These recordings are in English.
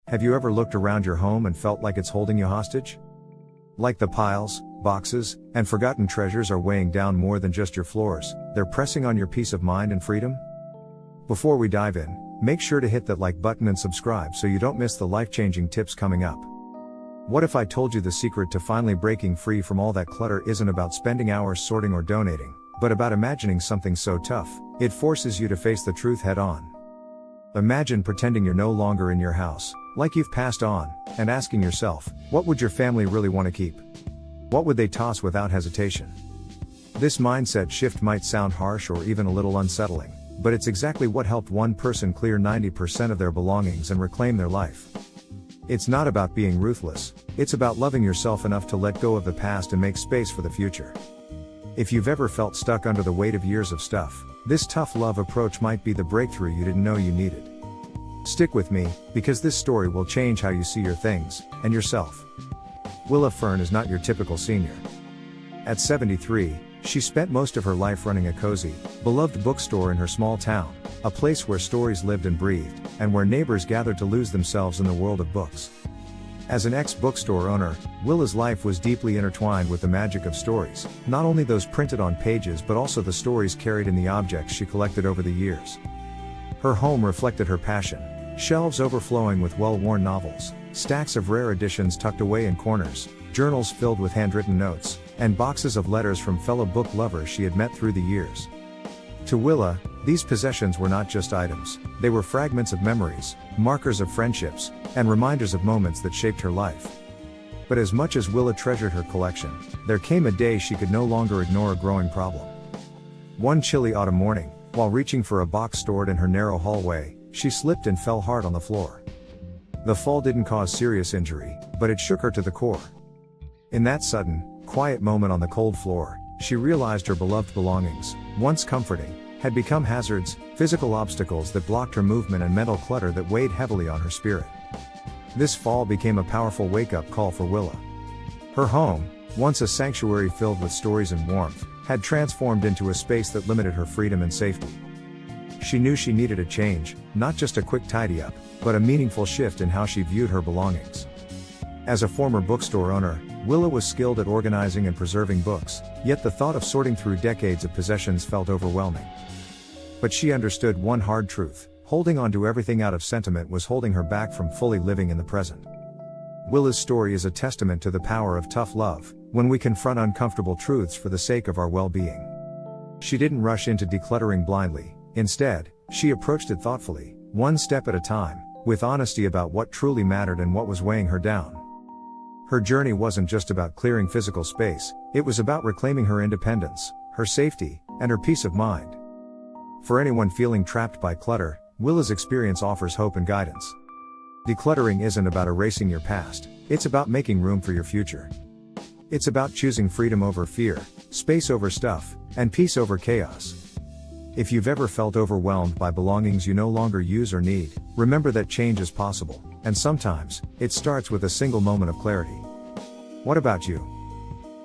Have you ever looked around your home and felt like it's holding you hostage? Like the piles, boxes, and forgotten treasures are weighing down more than just your floors, they're pressing on your peace of mind and freedom? Before we dive in, make sure to hit that like button and subscribe so you don't miss the life-changing tips coming up. What if I told you the secret to finally breaking free from all that clutter isn't about spending hours sorting or donating, but about imagining something so tough, it forces you to face the truth head on? Imagine pretending you're no longer in your house, like you've passed on, and asking yourself, what would your family really want to keep? What would they toss without hesitation? This mindset shift might sound harsh or even a little unsettling, but it's exactly what helped one person clear 90% of their belongings and reclaim their life. It's not about being ruthless, it's about loving yourself enough to let go of the past and make space for the future. If you've ever felt stuck under the weight of years of stuff, this tough love approach might be the breakthrough you didn't know you needed. Stick with me, because this story will change how you see your things, and yourself. Willa Fern is not your typical senior. At 73, she spent most of her life running a cozy, beloved bookstore in her small town, a place where stories lived and breathed, and where neighbors gathered to lose themselves in the world of books. As an ex-bookstore owner, Willa's life was deeply intertwined with the magic of stories, not only those printed on pages but also the stories carried in the objects she collected over the years. Her home reflected her passion, shelves overflowing with well-worn novels, stacks of rare editions tucked away in corners, journals filled with handwritten notes, and boxes of letters from fellow book lovers she had met through the years. To Willa, these possessions were not just items, they were fragments of memories, markers of friendships, and reminders of moments that shaped her life. But as much as Willa treasured her collection, there came a day she could no longer ignore a growing problem. One chilly autumn morning, while reaching for a box stored in her narrow hallway, she slipped and fell hard on the floor. The fall didn't cause serious injury, but it shook her to the core. In that sudden, quiet moment on the cold floor, she realized her beloved belongings, once comforting, had become hazards, physical obstacles that blocked her movement and mental clutter that weighed heavily on her spirit. This fall became a powerful wake-up call for Willa. Her home, once a sanctuary filled with stories and warmth, had transformed into a space that limited her freedom and safety. She knew she needed a change, not just a quick tidy-up, but a meaningful shift in how she viewed her belongings. As a former bookstore owner, Willa was skilled at organizing and preserving books, yet the thought of sorting through decades of possessions felt overwhelming. But she understood one hard truth: holding on to everything out of sentiment was holding her back from fully living in the present. Willa's story is a testament to the power of tough love, when we confront uncomfortable truths for the sake of our well-being. She didn't rush into decluttering blindly, instead, she approached it thoughtfully, one step at a time, with honesty about what truly mattered and what was weighing her down. Her journey wasn't just about clearing physical space, it was about reclaiming her independence, her safety, and her peace of mind. For anyone feeling trapped by clutter, Willa's experience offers hope and guidance. Decluttering isn't about erasing your past, it's about making room for your future. It's about choosing freedom over fear, space over stuff, and peace over chaos. If you've ever felt overwhelmed by belongings you no longer use or need, remember that change is possible, and sometimes, it starts with a single moment of clarity. What about you?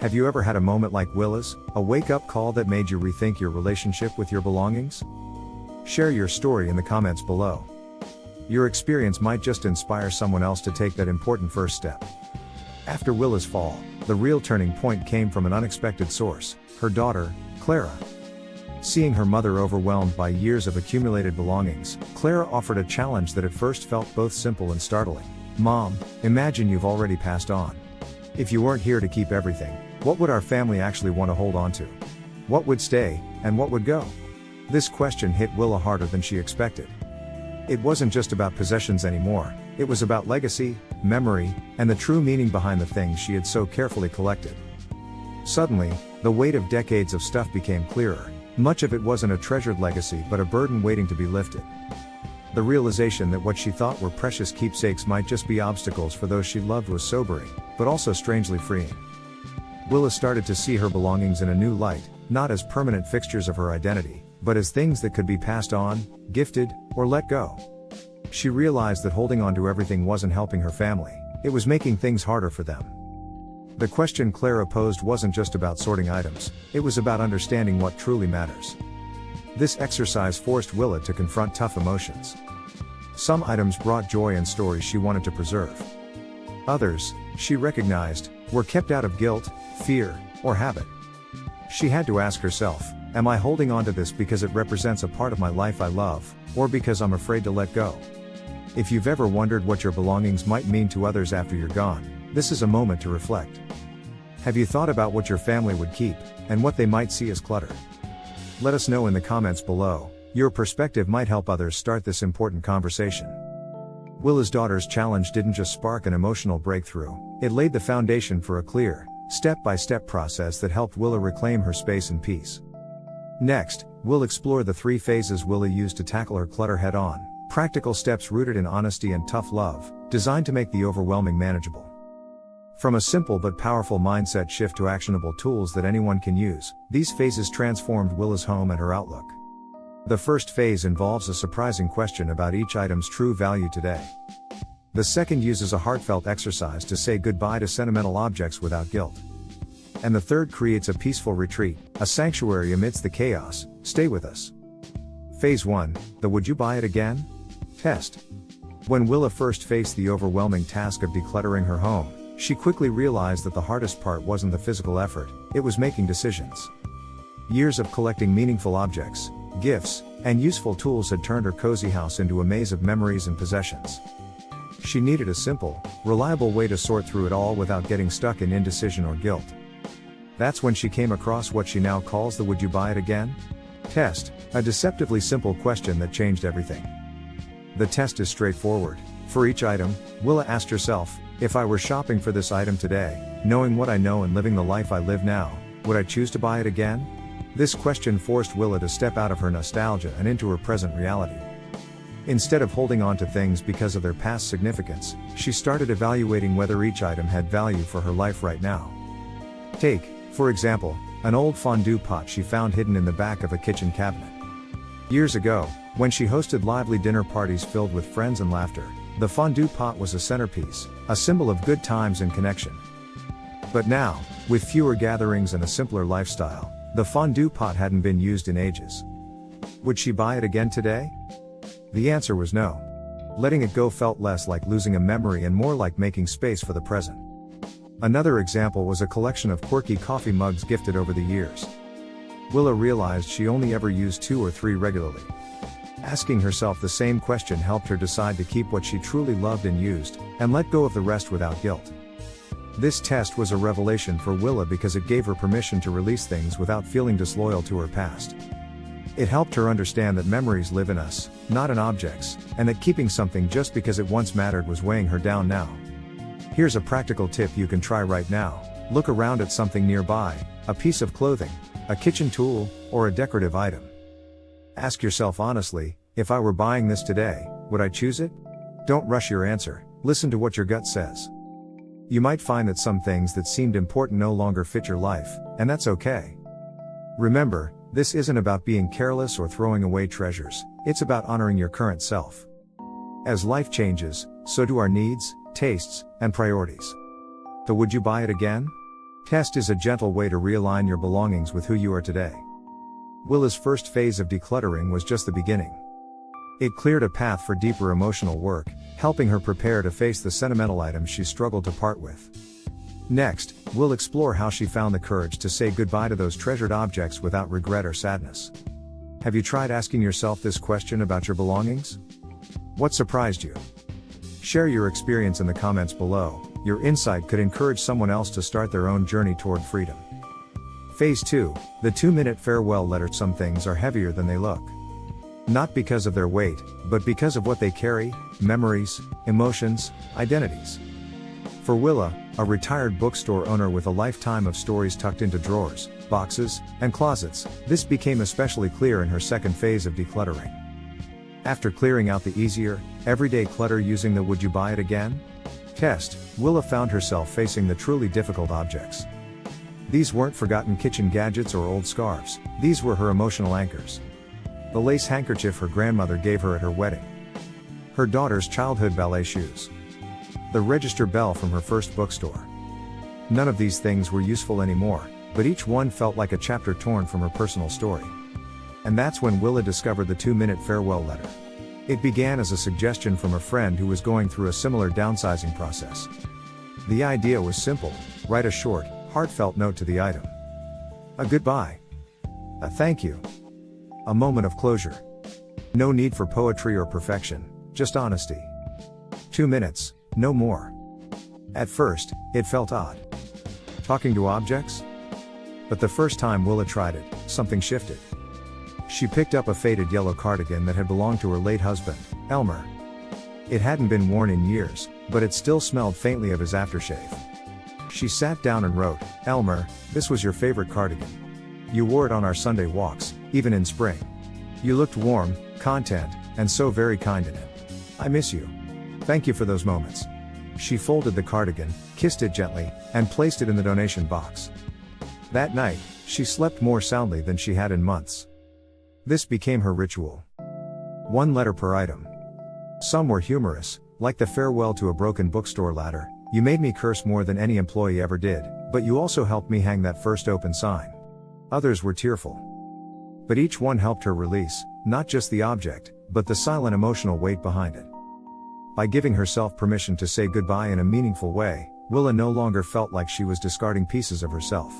Have you ever had a moment like Willa's, a wake-up call that made you rethink your relationship with your belongings? Share your story in the comments below. Your experience might just inspire someone else to take that important first step. After Willa's fall, the real turning point came from an unexpected source: her daughter, Clara. Seeing her mother overwhelmed by years of accumulated belongings, Clara offered a challenge that at first felt both simple and startling. "Mom, imagine you've already passed on. If you weren't here to keep everything, what would our family actually want to hold on to? What would stay, and what would go?" This question hit Willa harder than she expected. It wasn't just about possessions anymore, it was about legacy, memory, and the true meaning behind the things she had so carefully collected. Suddenly, the weight of decades of stuff became clearer. Much of it wasn't a treasured legacy but a burden waiting to be lifted. The realization that what she thought were precious keepsakes might just be obstacles for those she loved was sobering, but also strangely freeing. Willa started to see her belongings in a new light, not as permanent fixtures of her identity, but as things that could be passed on, gifted, or let go. She realized that holding on to everything wasn't helping her family, it was making things harder for them. The question Clara posed wasn't just about sorting items, it was about understanding what truly matters. This exercise forced Willa to confront tough emotions. Some items brought joy and stories she wanted to preserve. Others, she recognized, were kept out of guilt, fear, or habit. She had to ask herself, am I holding on to this because it represents a part of my life I love, or because I'm afraid to let go? If you've ever wondered what your belongings might mean to others after you're gone, this is a moment to reflect. Have you thought about what your family would keep, and what they might see as clutter? Let us know in the comments below. Your perspective might help others start this important conversation. Willa's daughter's challenge didn't just spark an emotional breakthrough, it laid the foundation for a clear, step-by-step process that helped Willa reclaim her space and peace. Next, we'll explore the 3 phases Willa used to tackle her clutter head-on, practical steps rooted in honesty and tough love, designed to make the overwhelming manageable. From a simple but powerful mindset shift to actionable tools that anyone can use, these phases transformed Willa's home and her outlook. The first phase involves a surprising question about each item's true value today. The second uses a heartfelt exercise to say goodbye to sentimental objects without guilt. And the third creates a peaceful retreat, a sanctuary amidst the chaos. Stay with us. Phase 1, the Would You Buy It Again? Test. When Willa first faced the overwhelming task of decluttering her home, she quickly realized that the hardest part wasn't the physical effort, it was making decisions. Years of collecting meaningful objects, gifts, and useful tools had turned her cozy house into a maze of memories and possessions. She needed a simple, reliable way to sort through it all without getting stuck in indecision or guilt. That's when she came across what she now calls the Would You Buy It Again? Test, a deceptively simple question that changed everything. The test is straightforward. For each item, Willa asked herself, if I were shopping for this item today, knowing what I know and living the life I live now, would I choose to buy it again? This question forced Willa to step out of her nostalgia and into her present reality. Instead of holding on to things because of their past significance, she started evaluating whether each item had value for her life right now. Take, for example, an old fondue pot she found hidden in the back of a kitchen cabinet. Years ago, when she hosted lively dinner parties filled with friends and laughter, the fondue pot was a centerpiece, a symbol of good times and connection. But now, with fewer gatherings and a simpler lifestyle, the fondue pot hadn't been used in ages. Would she buy it again today? The answer was no. Letting it go felt less like losing a memory and more like making space for the present. Another example was a collection of quirky coffee mugs gifted over the years. Willa realized she only ever used 2 or 3 regularly. Asking herself the same question helped her decide to keep what she truly loved and used, and let go of the rest without guilt. This test was a revelation for Willa because it gave her permission to release things without feeling disloyal to her past. It helped her understand that memories live in us, not in objects, and that keeping something just because it once mattered was weighing her down now. Here's a practical tip you can try right now. Look around at something nearby, a piece of clothing, a kitchen tool, or a decorative item. Ask yourself honestly, if I were buying this today, would I choose it? Don't rush your answer, listen to what your gut says. You might find that some things that seemed important no longer fit your life, and that's okay. Remember, this isn't about being careless or throwing away treasures, it's about honoring your current self. As life changes, so do our needs, tastes, and priorities. The Would You Buy It Again? Test is a gentle way to realign your belongings with who you are today. Willa's first phase of decluttering was just the beginning. It cleared a path for deeper emotional work, helping her prepare to face the sentimental items she struggled to part with. Next, we'll explore how she found the courage to say goodbye to those treasured objects without regret or sadness. Have you tried asking yourself this question about your belongings? What surprised you? Share your experience in the comments below. Your insight could encourage someone else to start their own journey toward freedom. Phase 2, the 2-minute farewell letter. Some things are heavier than they look. Not because of their weight, but because of what they carry: memories, emotions, identities. For Willa, a retired bookstore owner with a lifetime of stories tucked into drawers, boxes, and closets, this became especially clear in her second phase of decluttering. After clearing out the easier, everyday clutter using the Would You Buy It Again? Test, Willa found herself facing the truly difficult objects. These weren't forgotten kitchen gadgets or old scarves, these were her emotional anchors. The lace handkerchief her grandmother gave her at her wedding. Her daughter's childhood ballet shoes. The register bell from her first bookstore. None of these things were useful anymore, but each one felt like a chapter torn from her personal story. And that's when Willa discovered the 2-minute farewell letter. It began as a suggestion from a friend who was going through a similar downsizing process. The idea was simple: write a short, heartfelt note to the item. A goodbye. A thank you. A moment of closure. No need for poetry or perfection, just honesty. 2 minutes, no more. At first, it felt odd. Talking to objects? But the first time Willa tried it, something shifted. She picked up a faded yellow cardigan that had belonged to her late husband, Elmer. It hadn't been worn in years, but it still smelled faintly of his aftershave. She sat down and wrote, "Elmer, this was your favorite cardigan. You wore it on our Sunday walks, even in spring. You looked warm, content, and so very kind in it. I miss you. Thank you for those moments." She folded the cardigan, kissed it gently, and placed it in the donation box. That night, she slept more soundly than she had in months. This became her ritual. 1 letter per item. Some were humorous, like the farewell to a broken bookstore ladder. "You made me curse more than any employee ever did, but you also helped me hang that first open sign." Others were tearful. But each one helped her release, not just the object, but the silent emotional weight behind it. By giving herself permission to say goodbye in a meaningful way, Willa no longer felt like she was discarding pieces of herself.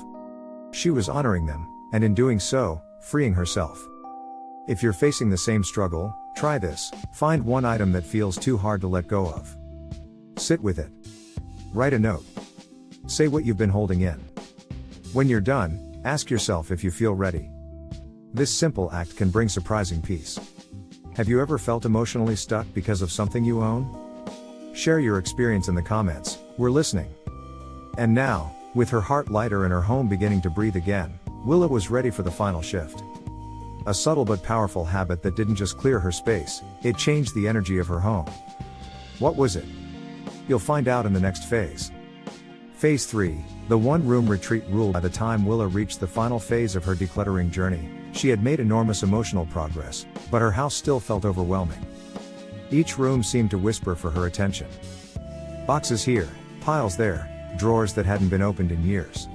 She was honoring them, and in doing so, freeing herself. If you're facing the same struggle, try this: find one item that feels too hard to let go of. Sit with it. Write a note. Say what you've been holding in. When you're done, ask yourself if you feel ready. This simple act can bring surprising peace. Have you ever felt emotionally stuck because of something you own? Share your experience in the comments, we're listening. And now, with her heart lighter and her home beginning to breathe again, Willa was ready for the final shift. A subtle but powerful habit that didn't just clear her space, it changed the energy of her home. What was it? You'll find out in the next phase. Phase 3, the one-room retreat rule. By the time Willa reached the final phase of her decluttering journey, she had made enormous emotional progress, but her house still felt overwhelming. Each room seemed to whisper for her attention. Boxes here, piles there, drawers that hadn't been opened in years.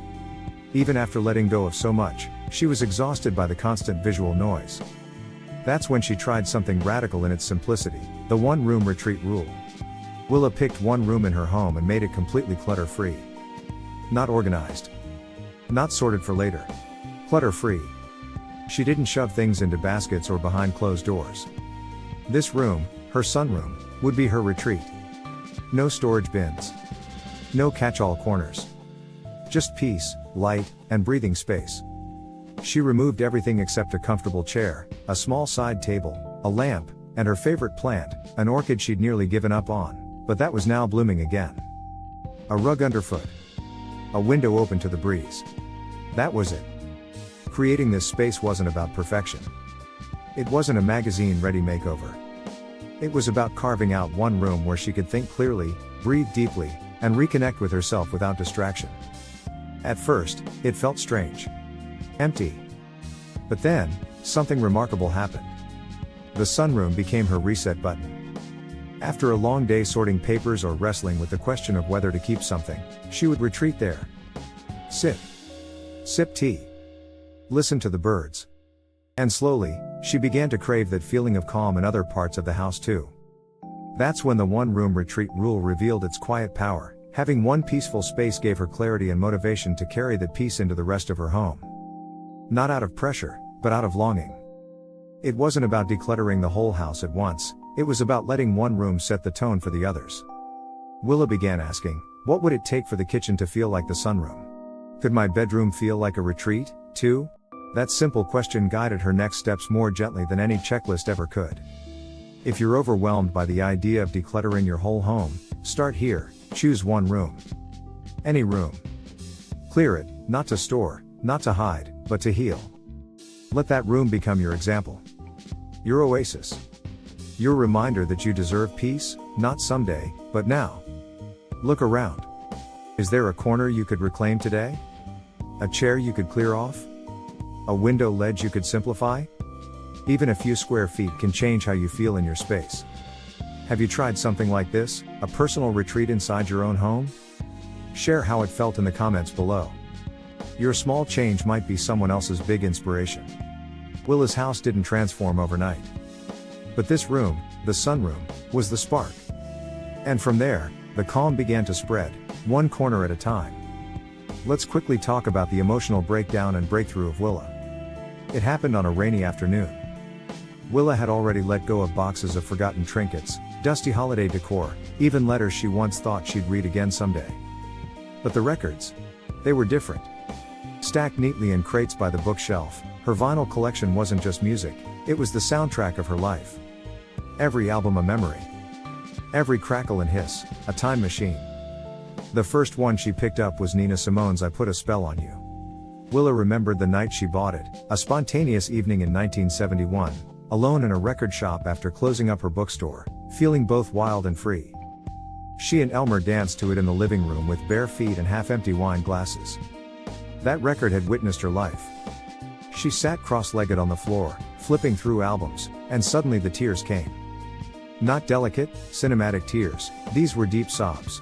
Even after letting go of so much, she was exhausted by the constant visual noise. That's when she tried something radical in its simplicity: the one-room retreat rule. Willa picked one room in her home and made it completely clutter-free. Not organized. Not sorted for later. Clutter-free. She didn't shove things into baskets or behind closed doors. This room, her sunroom, would be her retreat. No storage bins. No catch-all corners. Just peace, light, and breathing space. She removed everything except a comfortable chair, a small side table, a lamp, and her favorite plant, an orchid she'd nearly given up on, but that was now blooming again. A rug underfoot. A window open to the breeze. That was it. Creating this space wasn't about perfection. It wasn't a magazine-ready makeover. It was about carving out one room where she could think clearly, breathe deeply, and reconnect with herself without distraction. At first, it felt strange. Empty. But then, something remarkable happened. The sunroom became her reset button. After a long day sorting papers or wrestling with the question of whether to keep something, she would retreat there. Sit. Sip tea. Listen to the birds. And slowly, she began to crave that feeling of calm in other parts of the house too. That's when the one-room retreat rule revealed its quiet power. Having one peaceful space gave her clarity and motivation to carry that peace into the rest of her home. Not out of pressure, but out of longing. It wasn't about decluttering the whole house at once, it was about letting one room set the tone for the others. Willa began asking, what would it take for the kitchen to feel like the sunroom? Could my bedroom feel like a retreat, too? That simple question guided her next steps more gently than any checklist ever could. If you're overwhelmed by the idea of decluttering your whole home, start here. Choose one room. Any room. Clear it, not to store, not to hide, but to heal. Let that room become your example. Your oasis. Your reminder that you deserve peace, not someday, but now. Look around. Is there a corner you could reclaim today? A chair you could clear off? A window ledge you could simplify? Even a few square feet can change how you feel in your space. Have you tried something like this, a personal retreat inside your own home? Share how it felt in the comments below. Your small change might be someone else's big inspiration. Willa's house didn't transform overnight. But this room, the sunroom, was the spark. And from there, the calm began to spread, one corner at a time. Let's quickly talk about the emotional breakdown and breakthrough of Willa. It happened on a rainy afternoon. Willa had already let go of boxes of forgotten trinkets, dusty holiday decor, even letters she once thought she'd read again someday. But the records, they were different. Stacked neatly in crates by the bookshelf, her vinyl collection wasn't just music, it was the soundtrack of her life. Every album a memory. Every crackle and hiss, a time machine. The first one she picked up was Nina Simone's I Put a Spell on You. Willa remembered the night she bought it, a spontaneous evening in 1971, alone in a record shop after closing up her bookstore, feeling both wild and free. She and Elmer danced to it in the living room with bare feet and half-empty wine glasses. That record had witnessed her life. She sat cross-legged on the floor, flipping through albums, and suddenly the tears came. Not delicate, cinematic tears, these were deep sobs.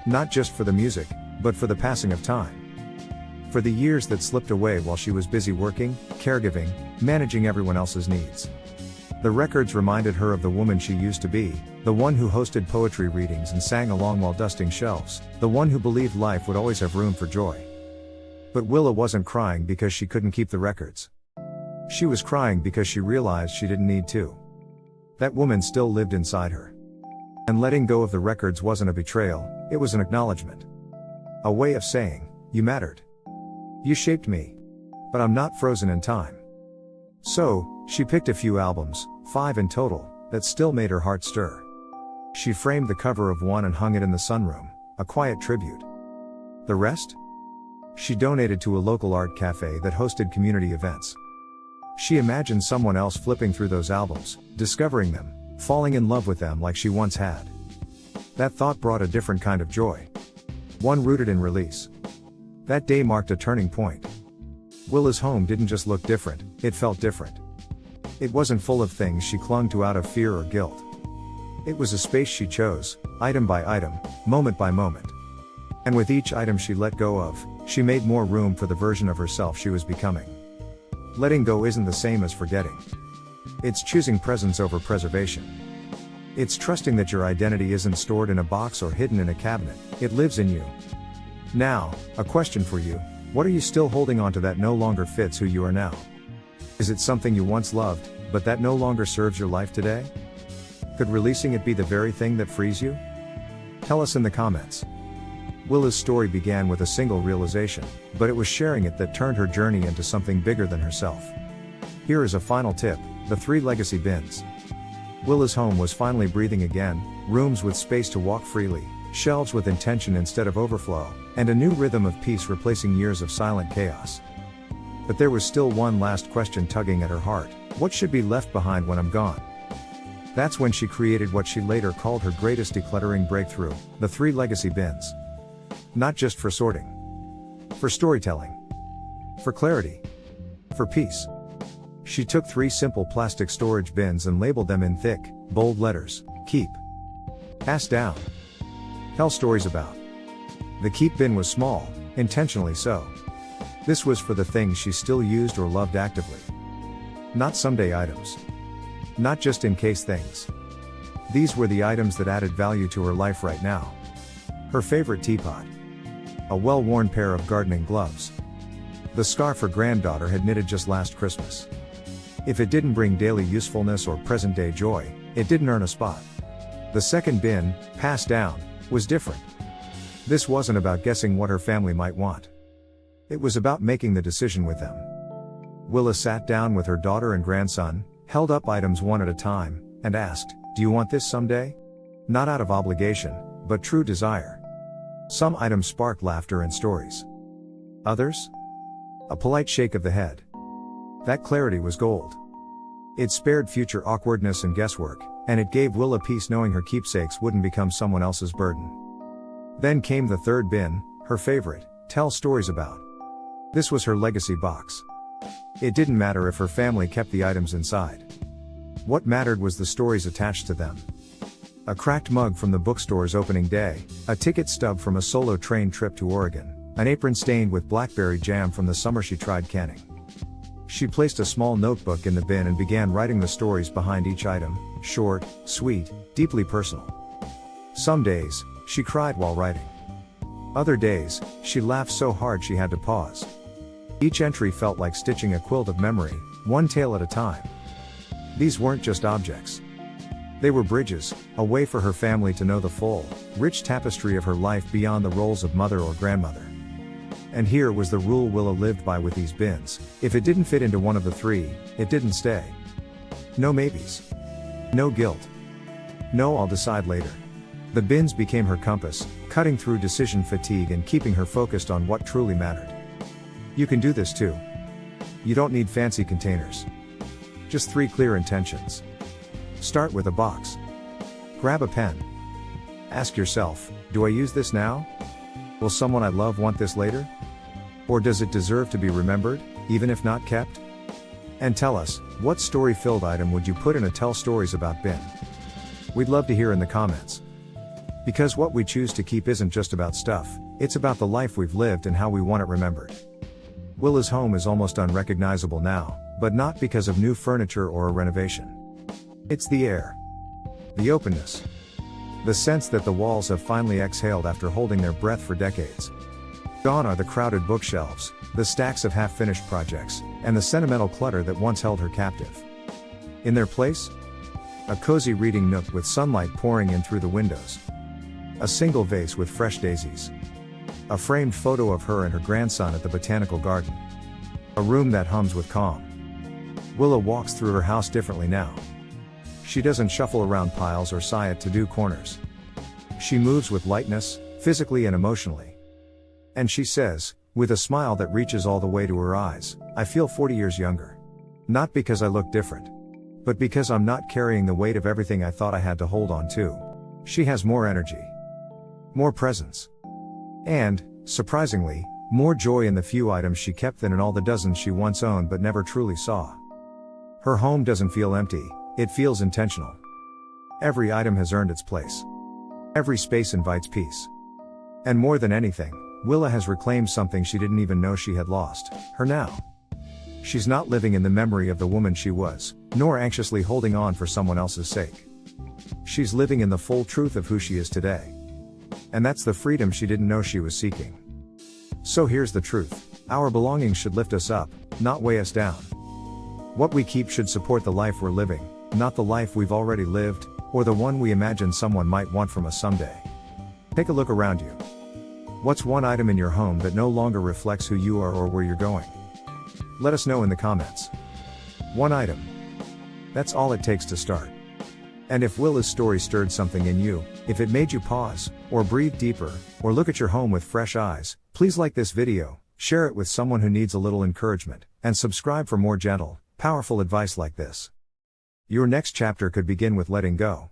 Not just for the music, but for the passing of time. For the years that slipped away while she was busy working, caregiving, managing everyone else's needs. The records reminded her of the woman she used to be, the one who hosted poetry readings and sang along while dusting shelves, the one who believed life would always have room for joy. But Willa wasn't crying because she couldn't keep the records. She was crying because she realized she didn't need to. That woman still lived inside her. And letting go of the records wasn't a betrayal, it was an acknowledgement. A way of saying, you mattered. You shaped me. But I'm not frozen in time. So, she picked a few albums, 5 in total, that still made her heart stir. She framed the cover of one and hung it in the sunroom, a quiet tribute. The rest? She donated to a local art cafe that hosted community events. She imagined someone else flipping through those albums, discovering them, falling in love with them like she once had. That thought brought a different kind of joy. One rooted in release. That day marked a turning point. Willa's home didn't just look different, it felt different. It wasn't full of things she clung to out of fear or guilt. It was a space she chose, item by item, moment by moment. And with each item she let go of, she made more room for the version of herself she was becoming. Letting go isn't the same as forgetting. It's choosing presence over preservation. It's trusting that your identity isn't stored in a box or hidden in a cabinet, it lives in you. Now, a question for you, what are you still holding on to that no longer fits who you are now? Is it something you once loved, but that no longer serves your life today? Could releasing it be the very thing that frees you? Tell us in the comments. Willa's story began with a single realization, but it was sharing it that turned her journey into something bigger than herself. Here is a final tip, the 3 legacy bins. Willa's home was finally breathing again, rooms with space to walk freely, shelves with intention instead of overflow, and a new rhythm of peace replacing years of silent chaos. But there was still one last question tugging at her heart, what should be left behind when I'm gone? That's when she created what she later called her greatest decluttering breakthrough, the 3 legacy bins. Not just for sorting. For storytelling. For clarity. For peace. She took 3 simple plastic storage bins and labeled them in thick, bold letters, Keep. Pass down. Tell stories about. The Keep bin was small, intentionally so. This was for the things she still used or loved actively. Not someday items. Not just in case things. These were the items that added value to her life right now. Her favorite teapot. A well-worn pair of gardening gloves. The scarf her granddaughter had knitted just last Christmas. If it didn't bring daily usefulness or present-day joy, it didn't earn a spot. The second bin, Pass Down, was different. This wasn't about guessing what her family might want. It was about making the decision with them. Willa sat down with her daughter and grandson, held up items one at a time, and asked, do you want this someday? Not out of obligation, but true desire. Some items sparked laughter and stories. Others? A polite shake of the head. That clarity was gold. It spared future awkwardness and guesswork, and it gave Willa peace knowing her keepsakes wouldn't become someone else's burden. Then came the third bin, her favorite, Tell Stories About. This was her legacy box. It didn't matter if her family kept the items inside. What mattered was the stories attached to them. A cracked mug from the bookstore's opening day, a ticket stub from a solo train trip to Oregon, an apron stained with blackberry jam from the summer she tried canning. She placed a small notebook in the bin and began writing the stories behind each item, short, sweet, deeply personal. Some days, she cried while writing. Other days, she laughed so hard she had to pause. Each entry felt like stitching a quilt of memory, one tale at a time. These weren't just objects. They were bridges, a way for her family to know the full, rich tapestry of her life beyond the roles of mother or grandmother. And here was the rule Willa lived by with these bins: if it didn't fit into one of the three, it didn't stay. No maybes. No guilt. No "I'll decide later." The bins became her compass, cutting through decision fatigue and keeping her focused on what truly mattered. You can do this too. You don't need fancy containers. Just 3 clear intentions. Start with a box. Grab a pen. Ask yourself, do I use this now? Will someone I love want this later? Or does it deserve to be remembered, even if not kept? And tell us, what story-filled item would you put in a Tell Stories About bin? We'd love to hear in the comments. Because what we choose to keep isn't just about stuff, it's about the life we've lived and how we want it remembered. Willa's home is almost unrecognizable now, but not because of new furniture or a renovation. It's the air. The openness. The sense that the walls have finally exhaled after holding their breath for decades. Gone are the crowded bookshelves, the stacks of half-finished projects, and the sentimental clutter that once held her captive. In their place? A cozy reading nook with sunlight pouring in through the windows. A single vase with fresh daisies. A framed photo of her and her grandson at the botanical garden. A room that hums with calm. Willa walks through her house differently now. She doesn't shuffle around piles or sigh at to-do corners. She moves with lightness, physically and emotionally. And she says, with a smile that reaches all the way to her eyes, I feel 40 years younger. Not because I look different. But because I'm not carrying the weight of everything I thought I had to hold on to. She has more energy. More presence. And, surprisingly, more joy in the few items she kept than in all the dozens she once owned but never truly saw. Her home doesn't feel empty, it feels intentional. Every item has earned its place. Every space invites peace. And more than anything, Willa has reclaimed something she didn't even know she had lost, her now. She's not living in the memory of the woman she was, nor anxiously holding on for someone else's sake. She's living in the full truth of who she is today. And that's the freedom she didn't know she was seeking. So here's the truth: our belongings should lift us up, not weigh us down. What we keep should support the life we're living, not the life we've already lived, or the one we imagine someone might want from us someday. Take a look around you. What's one item in your home that no longer reflects who you are or where you're going? Let us know in the comments. One item. That's all it takes to start. And if Willa's story stirred something in you, if it made you pause, or breathe deeper, or look at your home with fresh eyes, please like this video, share it with someone who needs a little encouragement, and subscribe for more gentle, powerful advice like this. Your next chapter could begin with letting go.